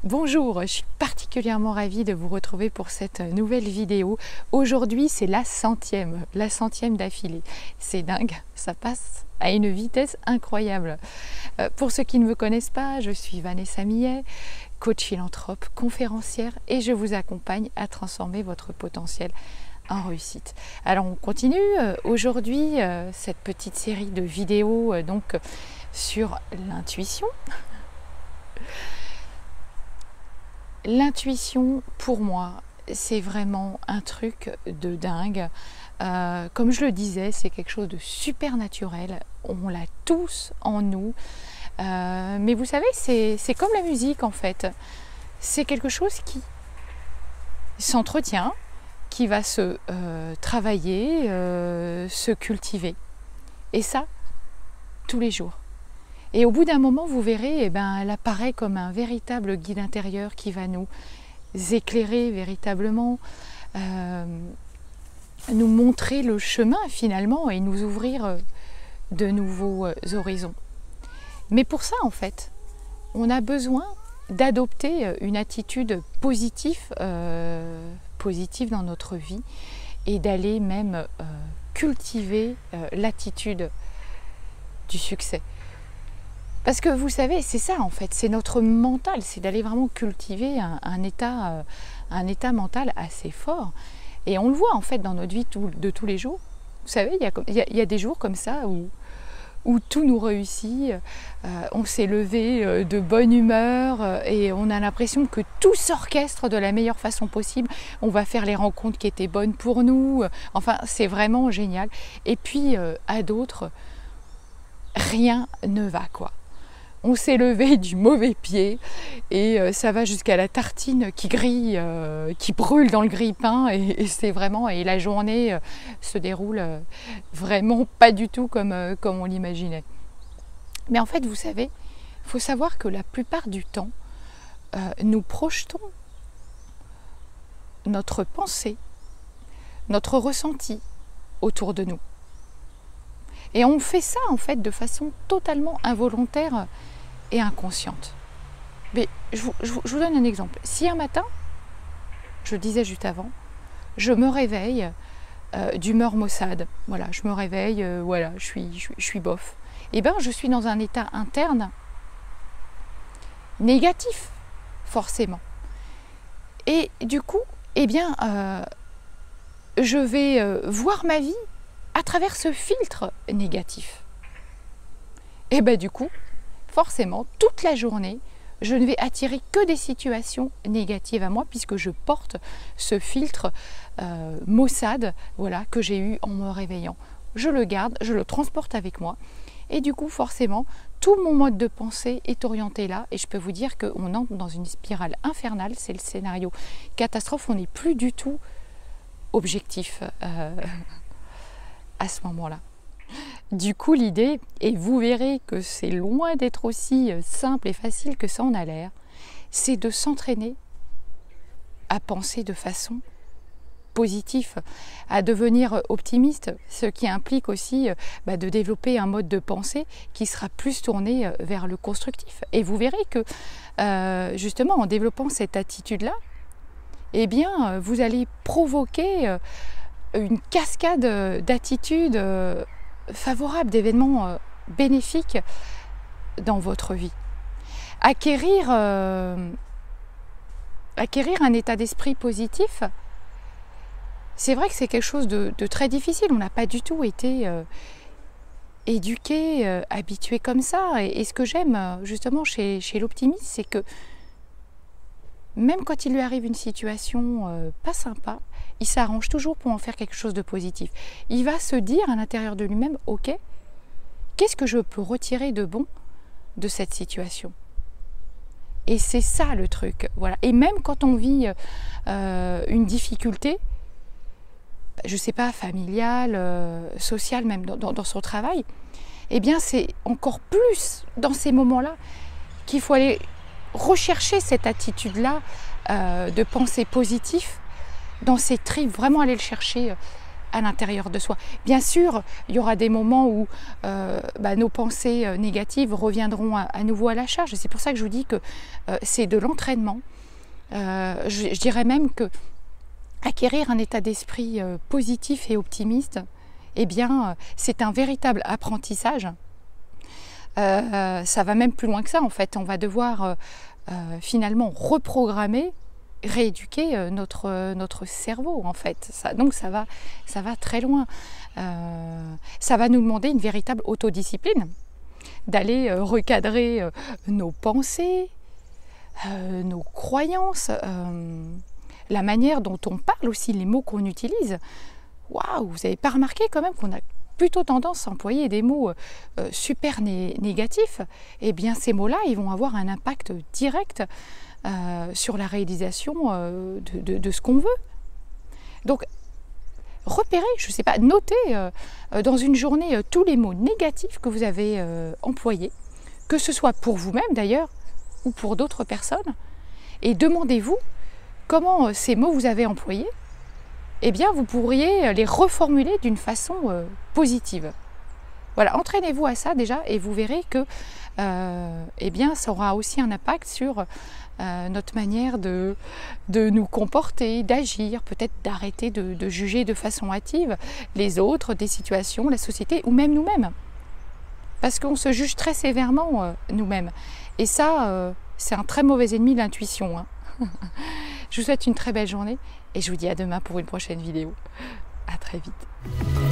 Bonjour, je suis particulièrement ravie de vous retrouver pour cette nouvelle vidéo. Aujourd'hui, c'est la centième d'affilée. C'est dingue, ça passe à une vitesse incroyable. Pour ceux qui ne me connaissent pas, je suis Vanessa Millet, coach philanthrope, conférencière et je vous accompagne à transformer votre potentiel en réussite. Alors on continue aujourd'hui cette petite série de vidéos sur l'intuition. L'intuition, pour moi, c'est vraiment un truc de dingue. Comme je le disais, c'est quelque chose de super naturel. On l'a tous en nous. Mais vous savez, c'est comme la musique en fait. C'est quelque chose qui s'entretient, qui va se travailler, se cultiver. Et ça, tous les jours. Et au bout d'un moment, vous verrez, elle apparaît comme un véritable guide intérieur qui va nous éclairer véritablement, nous montrer le chemin finalement et nous ouvrir de nouveaux horizons. Mais pour ça, en fait, on a besoin d'adopter une attitude positive dans notre vie et d'aller même cultiver l'attitude du succès. Parce que vous savez, c'est ça en fait, c'est notre mental, c'est d'aller vraiment cultiver un état mental assez fort. Et on le voit en fait dans notre vie de tous les jours. Vous savez, il y a des jours comme ça où tout nous réussit, on s'est levé de bonne humeur et on a l'impression que tout s'orchestre de la meilleure façon possible. On va faire les rencontres qui étaient bonnes pour nous, enfin c'est vraiment génial. Et puis à d'autres, rien ne va quoi. On s'est levé du mauvais pied et ça va jusqu'à la tartine qui grille, qui brûle dans le grille-pain et c'est vraiment, et la journée se déroule vraiment pas du tout comme on l'imaginait. Mais en fait, vous savez, il faut savoir que la plupart du temps, nous projetons notre pensée, notre ressenti autour de nous. Et on fait ça en fait de façon totalement involontaire et inconsciente. Mais je vous donne un exemple. Si un matin, je le disais juste avant, je me réveille d'humeur maussade, voilà, je me réveille, voilà, je suis bof, et bien je suis dans un état interne négatif, forcément. Et du coup, je vais voir ma vie à travers ce filtre négatif. Et du coup, forcément, toute la journée, je ne vais attirer que des situations négatives à moi puisque je porte ce filtre maussade, voilà, que j'ai eu en me réveillant. Je le garde, je le transporte avec moi et du coup, forcément, tout mon mode de pensée est orienté là et je peux vous dire qu'on entre dans une spirale infernale, c'est le scénario catastrophe, on n'est plus du tout objectif à ce moment-là. Du coup, l'idée, et vous verrez que c'est loin d'être aussi simple et facile que ça en a l'air, c'est de s'entraîner à penser de façon positive, à devenir optimiste, ce qui implique aussi de développer un mode de pensée qui sera plus tourné vers le constructif. Et vous verrez que justement en développant cette attitude-là, vous allez provoquer une cascade d'attitudes favorables, d'événements bénéfiques dans votre vie. Acquérir un état d'esprit positif, c'est vrai que c'est quelque chose de très difficile. On n'a pas du tout été éduqué, habitué comme ça. Et ce que j'aime justement chez l'optimiste, c'est que même quand il lui arrive une situation pas sympa, il s'arrange toujours pour en faire quelque chose de positif. Il va se dire à l'intérieur de lui-même, ok, qu'est-ce que je peux retirer de bon de cette situation? Et c'est ça le truc. Voilà. Et même quand on vit une difficulté, je ne sais pas, familiale, sociale, même dans son travail, c'est encore plus dans ces moments-là qu'il faut aller rechercher cette attitude-là de pensée positive dans ses tripes, vraiment aller le chercher à l'intérieur de soi. Bien sûr, il y aura des moments où nos pensées négatives reviendront à nouveau à la charge. C'est pour ça que je vous dis que c'est de l'entraînement. Je dirais même que acquérir un état d'esprit positif et optimiste, eh bien, c'est un véritable apprentissage. Ça va même plus loin que ça, en fait. On va devoir finalement reprogrammer, rééduquer notre cerveau, en fait. Donc ça va très loin. Ça va nous demander une véritable autodiscipline, d'aller recadrer nos pensées, nos croyances, la manière dont on parle aussi, les mots qu'on utilise. Waouh, vous n'avez pas remarqué quand même qu'on a plutôt tendance à employer des mots super négatifs? Eh bien, ces mots-là, ils vont avoir un impact direct sur la réalisation de ce qu'on veut. Donc, repérez, je ne sais pas, notez dans une journée tous les mots négatifs que vous avez employés, que ce soit pour vous-même d'ailleurs, ou pour d'autres personnes, et demandez-vous comment ces mots vous avez employés, eh bien vous pourriez les reformuler d'une façon positive. Voilà, entraînez-vous à ça déjà et vous verrez que eh bien, ça aura aussi un impact sur notre manière de nous comporter, d'agir, peut-être d'arrêter de juger de façon hâtive les autres, des situations, la société ou même nous-mêmes. Parce qu'on se juge très sévèrement nous-mêmes. Et ça, c'est un très mauvais ennemi de l'intuition. Hein. Je vous souhaite une très belle journée et je vous dis à demain pour une prochaine vidéo. À très vite.